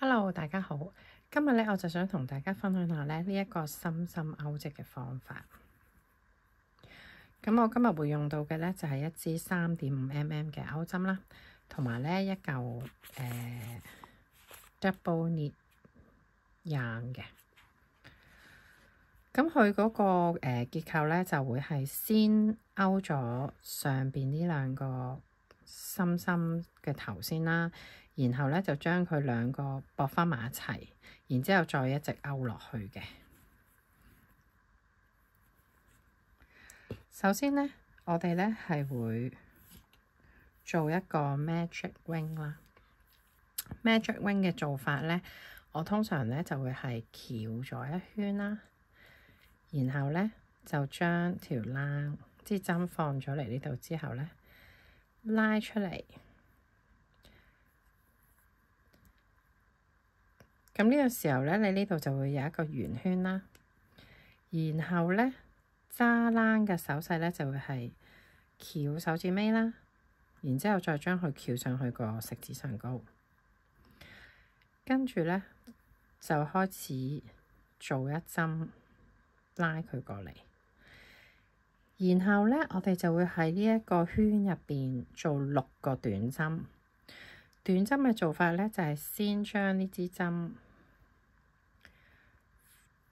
Hello，大家好。今日咧，我就想同大家分享下咧呢一個深深勾織嘅方法。咁我今日會用到嘅咧就係一支3.5mm嘅鈎針啦，同埋咧一嚿double knit yarn嘅。咁佢嗰個結構咧就會係先勾咗上邊呢兩個深深嘅頭先啦。然後咧就將佢兩個駁翻埋一齊，然之後再一直勾落去嘅。首先咧，我哋咧係會做一個 magic wing 啦。magic wing 嘅做法咧，我通常咧就會係翹咗一圈啦，然後咧就將條冷支針放咗嚟呢度之後咧，拉出嚟。咁呢個時候咧，你呢度就會有一個圓圈啦。然後咧，揸冷嘅手勢咧就會係翹手指尾啦，然之後再將佢翹上去個食指上高。跟住咧就開始做一針，拉佢過嚟。然後咧，我哋就會喺呢一個圈入邊做6個短針。短針嘅做法咧，就係先將呢支針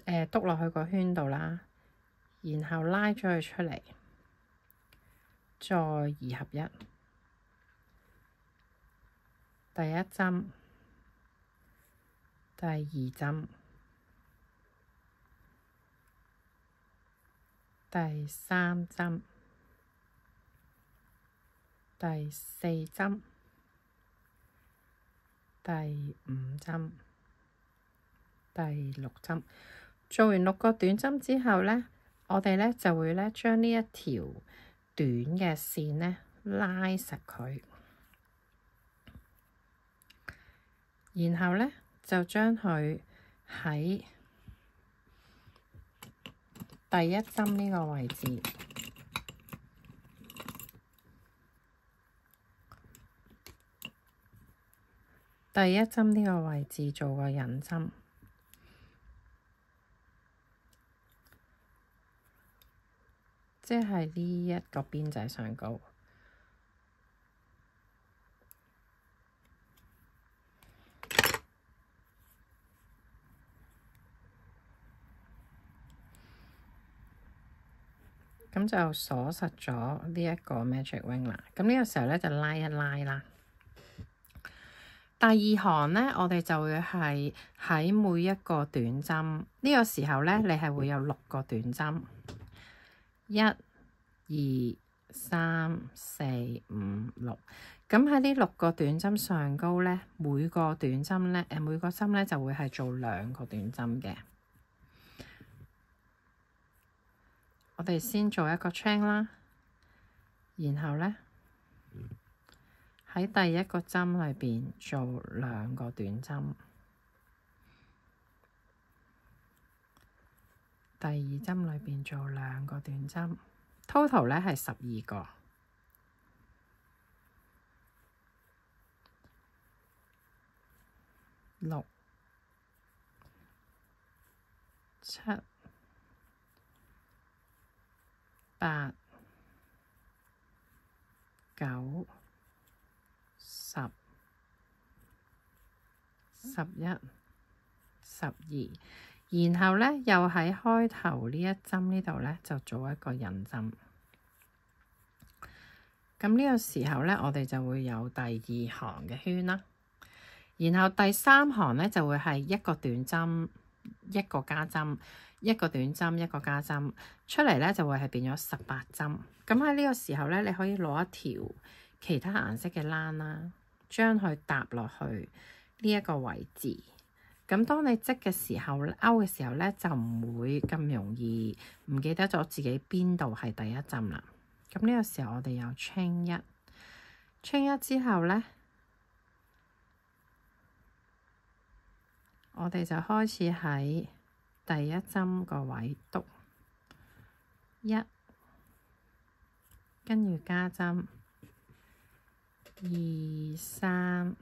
篤落去個圈度啦，然後拉咗佢出嚟，再2合1。第一針，第二針，第三針，第四針，第5針，第6針。做完6個短針之後咧，我哋咧就會咧將呢一條短嘅線咧拉實佢，然後咧就將佢喺第一針呢個位置，第一針呢個位置做個引針。即係呢一個邊仔上高，咁就鎖實咗呢一個 magic wing 啦。咁呢個時候咧就拉一拉啦。第二行咧，我哋就會係喺每一個短針呢個時候咧，你係會有6個短針。1、2、3、4、5、6，咁喺呢6個短針上高咧，每個短針咧，每個針咧就會係做2個短針嘅。我哋先做一個 chain 啦，然後咧喺第一個針裏邊做2個短針。第二針裏邊做2個短針 ，total 咧係12個。6、7、8、9、10、11、12。然後咧，又喺開頭呢一針呢度咧，就做一個引針。咁呢個時候咧，我哋就會有第2行嘅圈啦。然後第3行咧，就會係一個短針，一個加針，一個短針，一個加針，出嚟咧就會係變咗18針。咁喺呢個時候咧，你可以攞一條其他顏色嘅冷啦，將佢搭落去呢一個位置。咁當你織嘅時候，勾嘅時候咧，就唔會咁容易唔記得咗自己邊度係第一針啦。咁呢個時候我哋有 chain 1之後咧，我哋就開始喺第一針個位篤1，跟住加針2、3、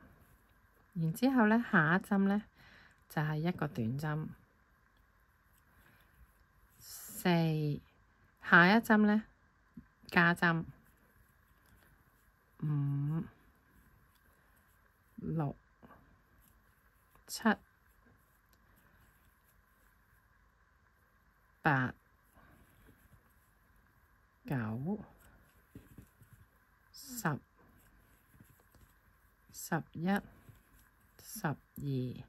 然之後咧，下一針咧就係一個短針。4，下一針咧加針。5、6、7、8、9、10、11、12、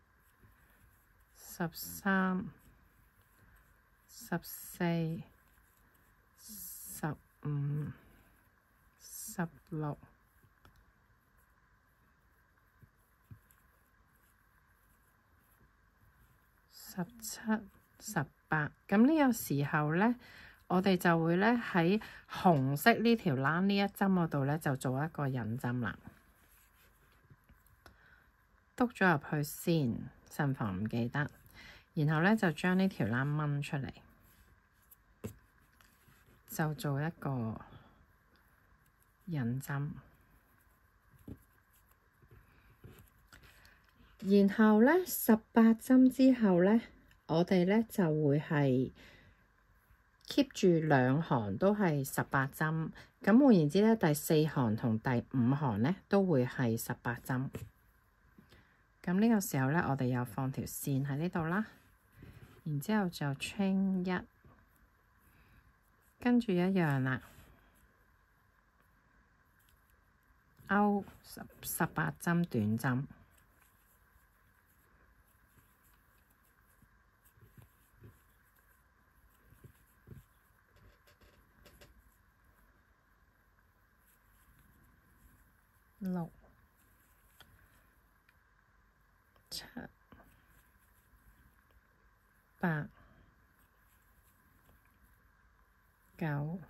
13、14、15、16、17、18。咁呢個時候咧，我哋就會咧喺紅色呢條欄呢一針嗰度咧，就做一個引針啦。篤咗入去先，慎防唔記得。然後咧就將呢條欄掹出嚟，就做一個引針。然後咧18針之後咧，我哋咧就會係 keep 住2行都係18針。咁換言之咧，第4行同第5行咧都會係18針。咁呢個時候咧，我哋又放條線喺呢度啦。然之後就 chain 1，跟住一樣啦，勾18針短針。6、7、8、9、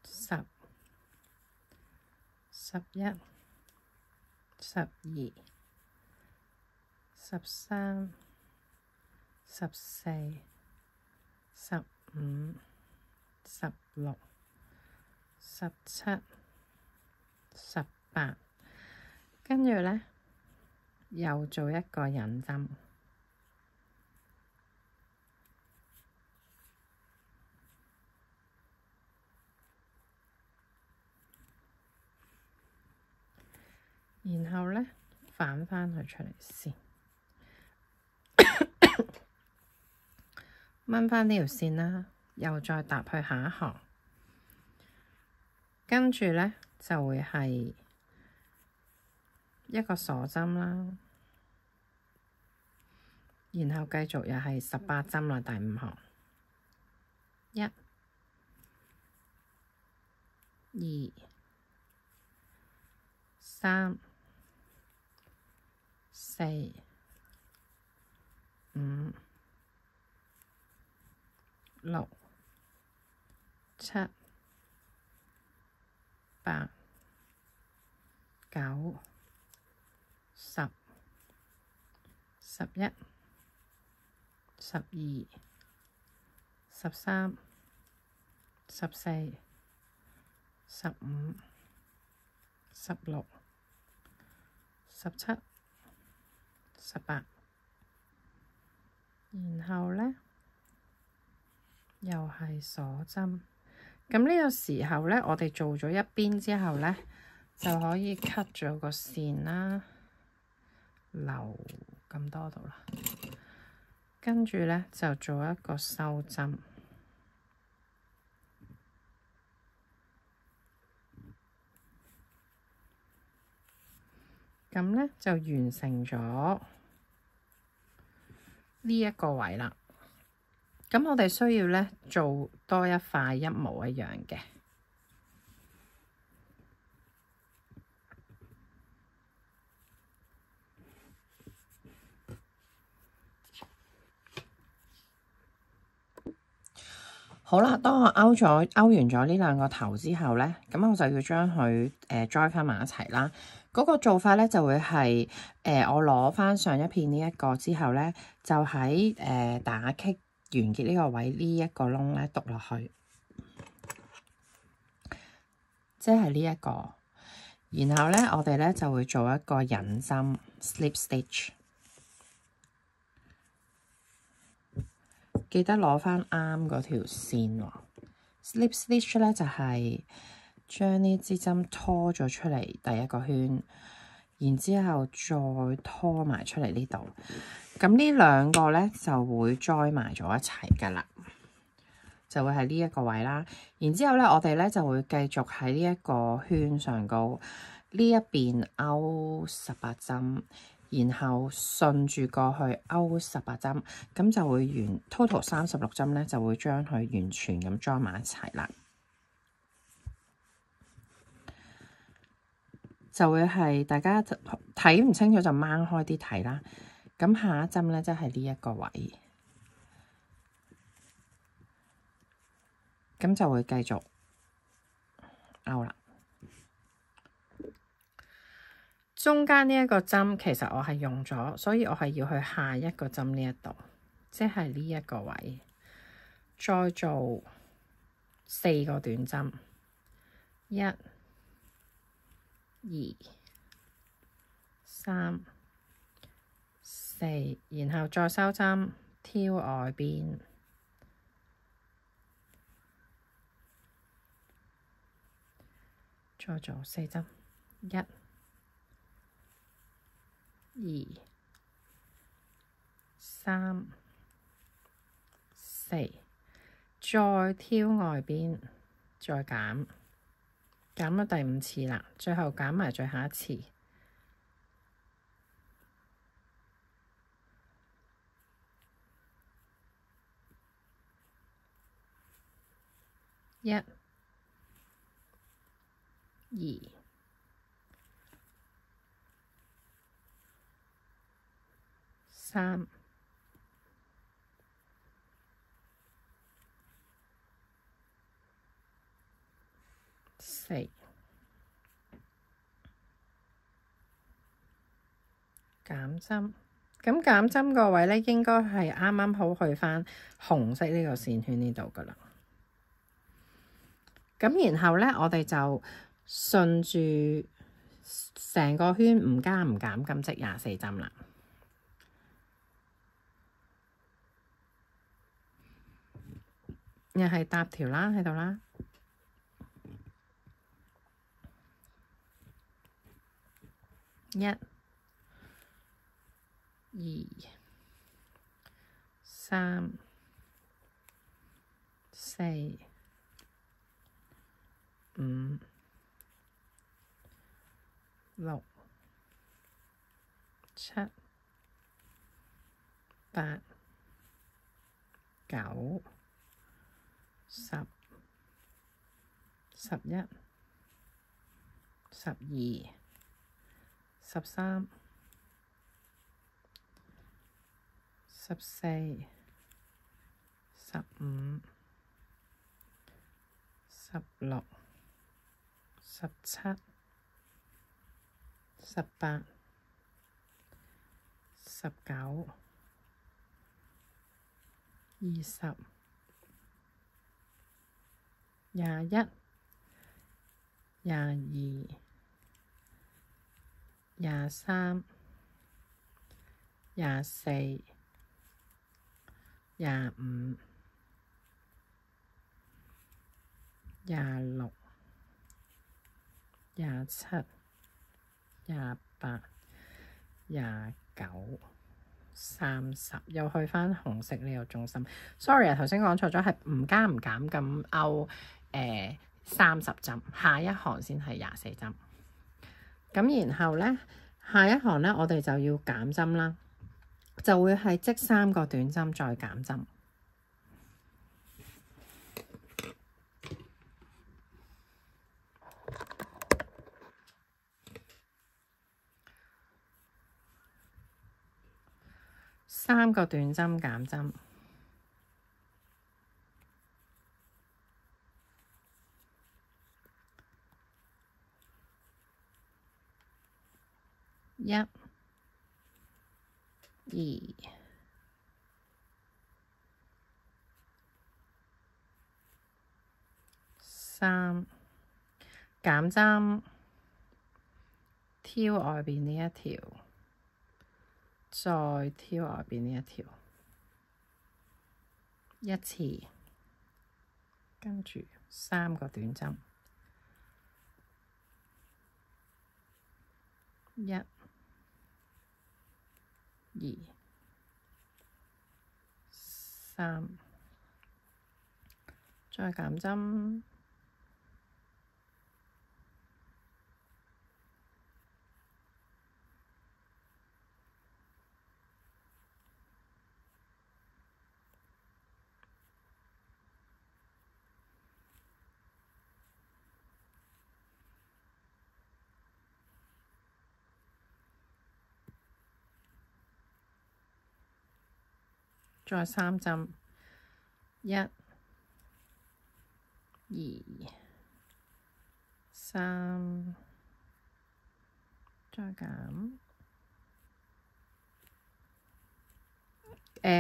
10、11、12、13、14、15、16、17、18，跟住咧又做一個引針。然後咧反返佢出嚟先，掹返呢條線啦，又再搭去下一行，跟住咧就會係一個鎖針啦，然後繼續又係18針啦，第5行，1、2、3、4、5、6、7、8、9、10、11、12、13、14、15、16、17、18，然後咧又係鎖針。咁呢個時候咧，我哋做咗一邊之後咧，就可以 cut 咗個線啦，留咁多度啦。跟住咧就做一個收針。咁咧就完成咗呢一個位啦。咁我哋需要咧做多一塊一模一樣嘅。好啦，當我勾完咗呢兩個頭之後咧，咁我就要將佢join翻埋一齊啦。嗰個做法咧就會係我攞翻上一片呢一個之後咧，就喺打棘完結呢個位呢一個窿咧篤落去，即係呢一個。然後咧，我哋咧就會做一個引針 slip stitch， 記得攞翻啱嗰條線喎。slip stitch 咧就係將呢支針拖咗出嚟第一個圈，然之後再拖埋出嚟呢度。咁呢兩個咧就會 join 埋咗一齊噶啦，就會喺呢一個位啦。然之後咧，我哋咧就會繼續喺呢一個圈上高呢一邊勾18針，然後順住過去勾18針，咁就會完 total 36針咧，就會將佢完全咁裝埋一齊啦。就會係大家睇唔清楚就掹開啲睇啦。咁下一針咧，即係呢一個位，咁就會繼續勾啦。中間呢一個針其實我係用咗，所以我係要去下一個針呢一度，即係呢一個位，再做4個短針，1、2、3、4，然後再收針，挑外邊，再做4針，1、2、3、4，再挑外邊，再減咗第5次啦，最後減埋最後一次。1、2、3、4，減針。咁減針個位咧，應該係啱啱好去返紅色呢個線圈呢度噶啦。咁然後咧，我哋就順住成個圈唔加唔減，咁即24針啦。又係搭條啦，喺度啦。1、2、3、4、5、6、7、8、9、10、11、12、13、14、15、16、17、18、19、20、21、22、23、24、25、26、27、28、29、30，又去返紅色呢個中心。Sorry 啊，頭先講錯咗，係唔加唔減咁勾30針，下一行先係24針。咁然後咧，下一行咧，我哋就要減針啦，就會係織3個短針再減針。3個短針減針。1、2、3，減針，挑外邊呢一條，再挑外邊呢一條，一次，跟住3個短針，1、2、3，再減針。再3針，1、2、3，再減。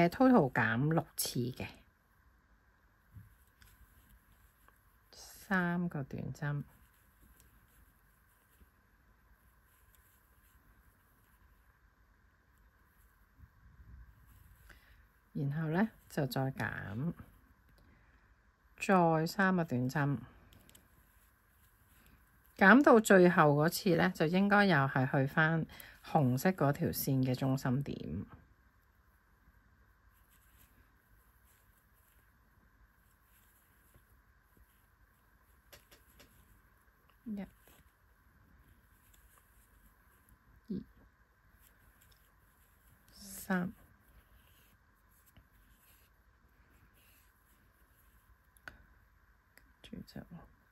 total 減6次嘅，3個短針。然後呢，就再減，再3個短針，減到最後嗰次呢，就應該又係去返紅色嗰條線嘅中心點。1、2、3。就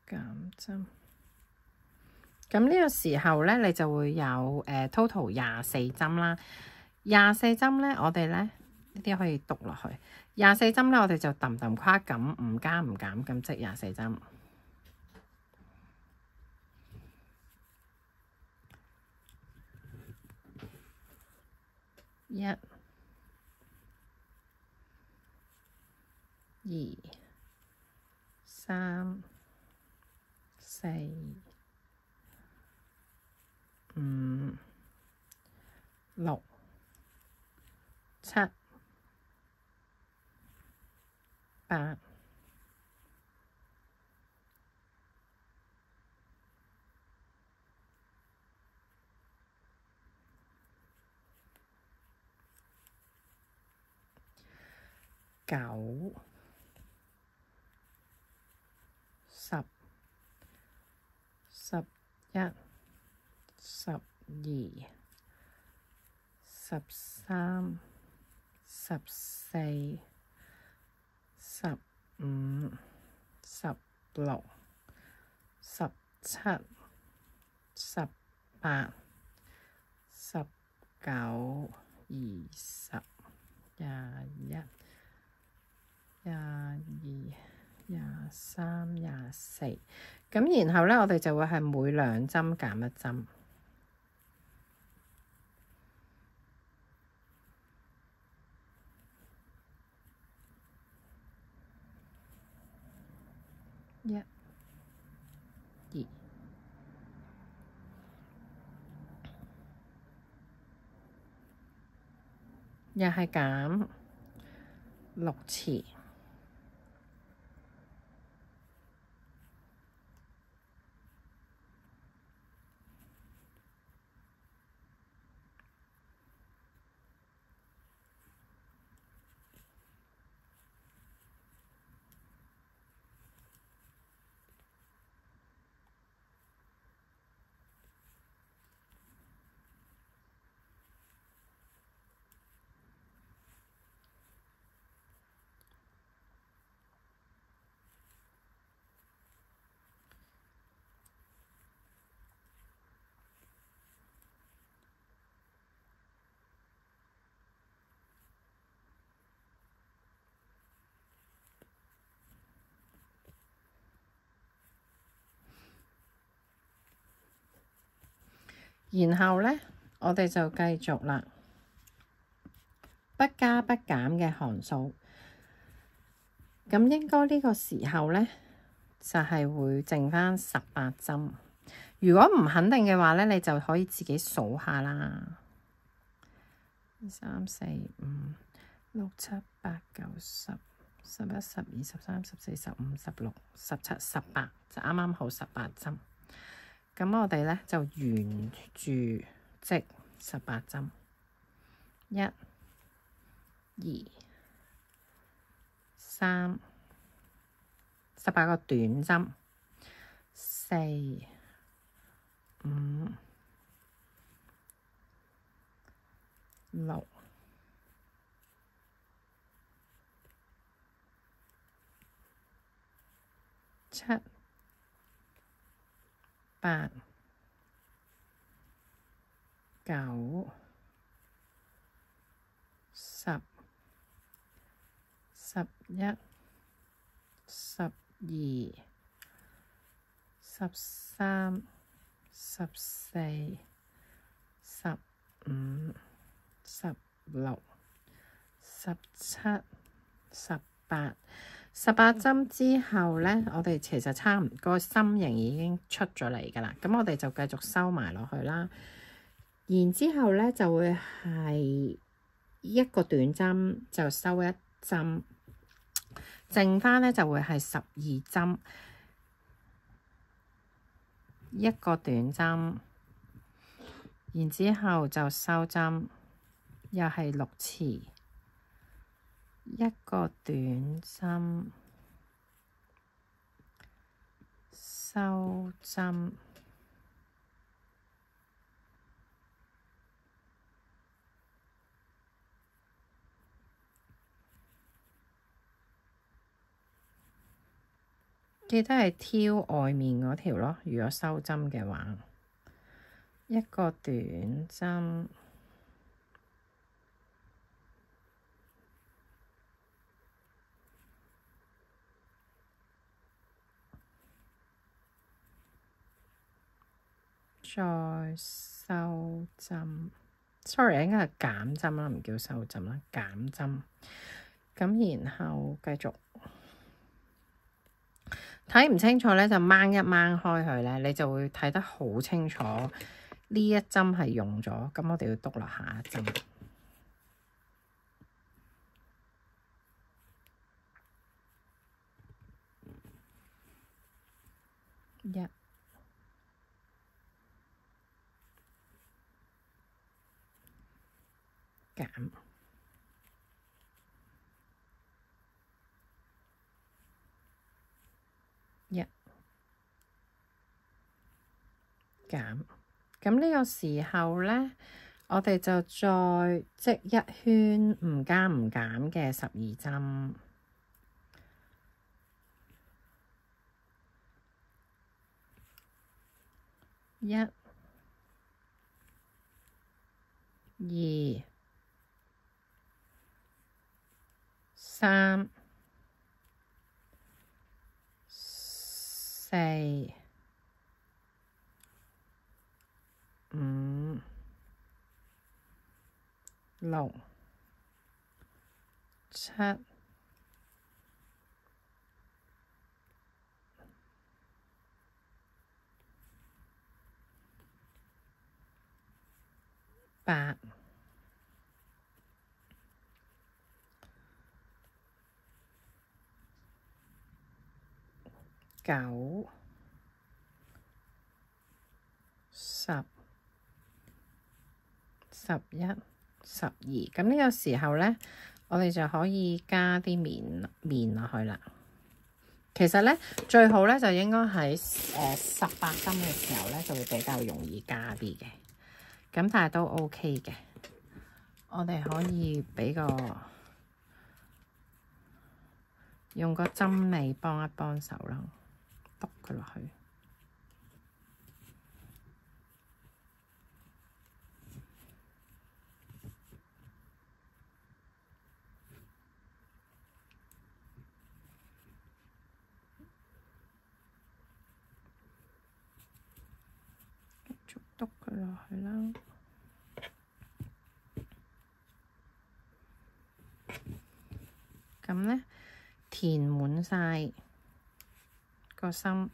減針，咁呢個時候呢，你就會有total 24針啦。24針呢，我哋呢啲可以讀落去。24針呢，我哋就揼揼跨咁唔加唔減咁，即24針。1、2、3、4、5、6、7、8、9、10、11、12、13、14、15、16、17、18、19、20、21、22、23、24，咁然後呢，我哋就會係每2針減1針。1、2，又係減6次。然後呢，我哋就繼續啦，不加不減嘅韓數。咁應該呢個時候呢，就係會剩返18針。如果唔肯定嘅話咧，你就可以自己數下啦。3、4、5、6、7、8、9、10、11、12、13、14、15、16、17、18，就啱啱好18針。咁我哋咧就沿住織18針，1、2、3、18個短針，4、5、6、7、8、9、10、11、12、13、14、15、16、17、18。18針之後咧，我哋其實差唔多個心形已經出咗嚟㗎啦。咁我哋就繼續收埋落去啦。然之後咧就會係一個短針就收一針，剩翻咧就會係12針，一個短針，然之後就收針，又係6次。一個短針，收針，記得係挑外面嗰條咯。如果收針嘅話，一個短針。再收針，sorry，應該係減針啦，唔叫收針啦，減針。咁然後繼續睇唔清楚咧，就掹一掹開佢咧，你就會睇得好清楚。呢一針係用咗，咁我哋要篤落下一針。1、減1、減。咁呢個時候咧，我哋就再織一圈唔加唔減嘅12針。1、2、3、4、5、6、7、8、9、10、11、12。咁呢個時候咧，我哋就可以加啲面落去啦。其實咧，最好咧就應該喺18針嘅時候咧，就會比較容易加啲嘅。咁但係都 OK 嘅。我哋可以俾用個針尾幫一幫手啦，篤佢落去。繼續篤佢落去啦。咁咧，填滿晒個心，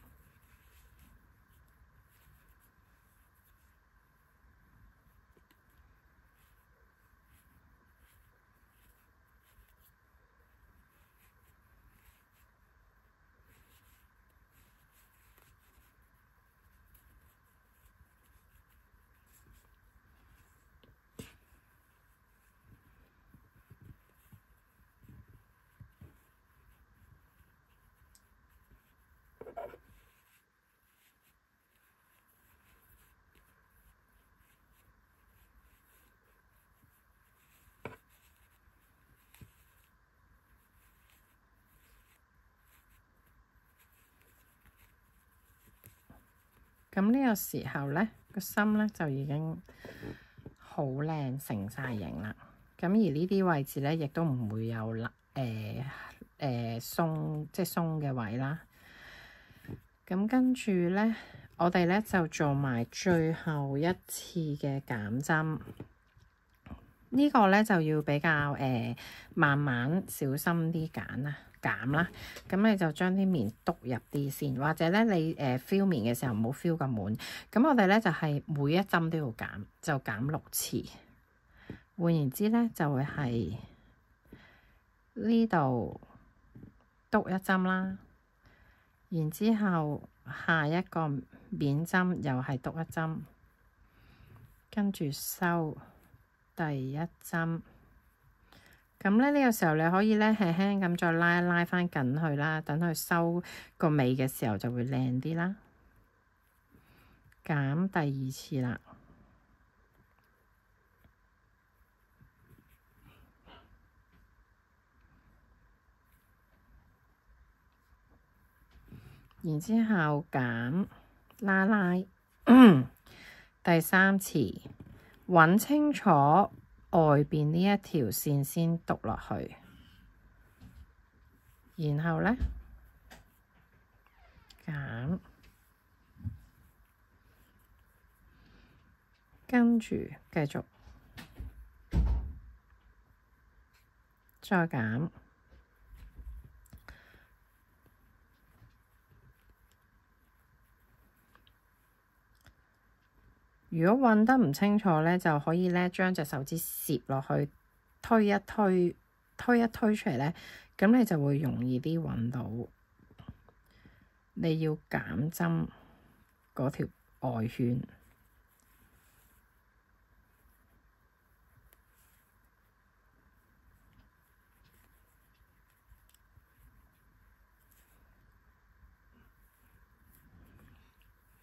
咁呢個時候咧，個心咧就已經好靚成晒型啦。咁而呢啲位置咧，亦都唔會有鬆，即係鬆嘅位啦。咁跟住咧，我哋咧就做埋最後一次嘅減針。呢個咧就要比較慢慢小心啲減啦。咁你就將啲棉篤入啲先，或者咧你feel 棉嘅時候唔好 feel 咁滿。咁我哋咧就係每一針都要減，就減6次。換言之咧，就會係呢度篤一針啦，然之後下一個面針又係篤一針，跟住收第一針。咁咧呢個時候你可以咧輕輕咁再拉翻緊去啦，等佢收個尾嘅時候就會靚啲啦。減第二次啦。然之後減拉第三次，揾清楚外邊呢一條線先篤落去，然後咧減，跟住繼續再減。如果揾得唔清楚咧，就可以咧將隻手指攝落去，推一推出嚟咧，咁你就會容易啲揾到你要減針嗰條外圈。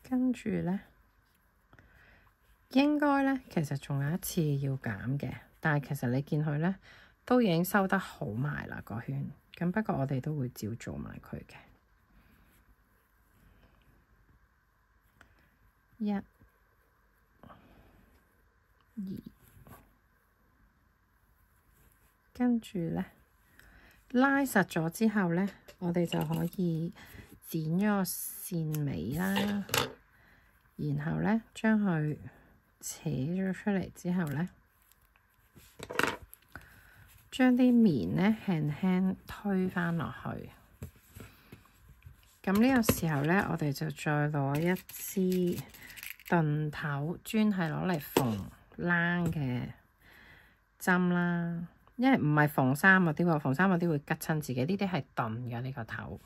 跟住咧。應該咧，其實仲有一次要減嘅，但係其實你見佢咧都已經收得好埋啦個圈，咁不過我哋都會照做埋佢嘅。1、2，跟住咧拉實咗之後咧，我哋就可以剪咗個線尾啦，然後咧將佢扯咗出嚟之後咧，將啲棉咧輕輕推返落去。咁呢個時候咧，我哋就再攞一支鈍頭，專係攞嚟縫冷嘅針啦。因為唔係縫衫嗰啲喎，縫衫嗰啲會拮親自己，呢啲係鈍嘅呢個頭。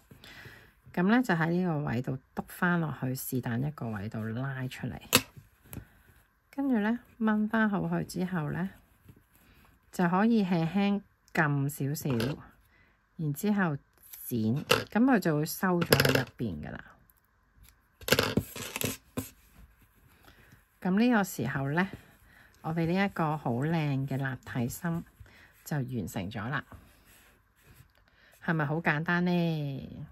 咁咧就喺呢個位度篤返落去，是但一個位度拉出嚟。跟住咧，掹返好佢之後咧，就可以輕輕撳少少，然之後剪，咁佢就會收咗喺入邊噶啦。咁呢個時候咧，我哋呢一個好靚嘅立體心就完成咗啦。係咪好簡單呢？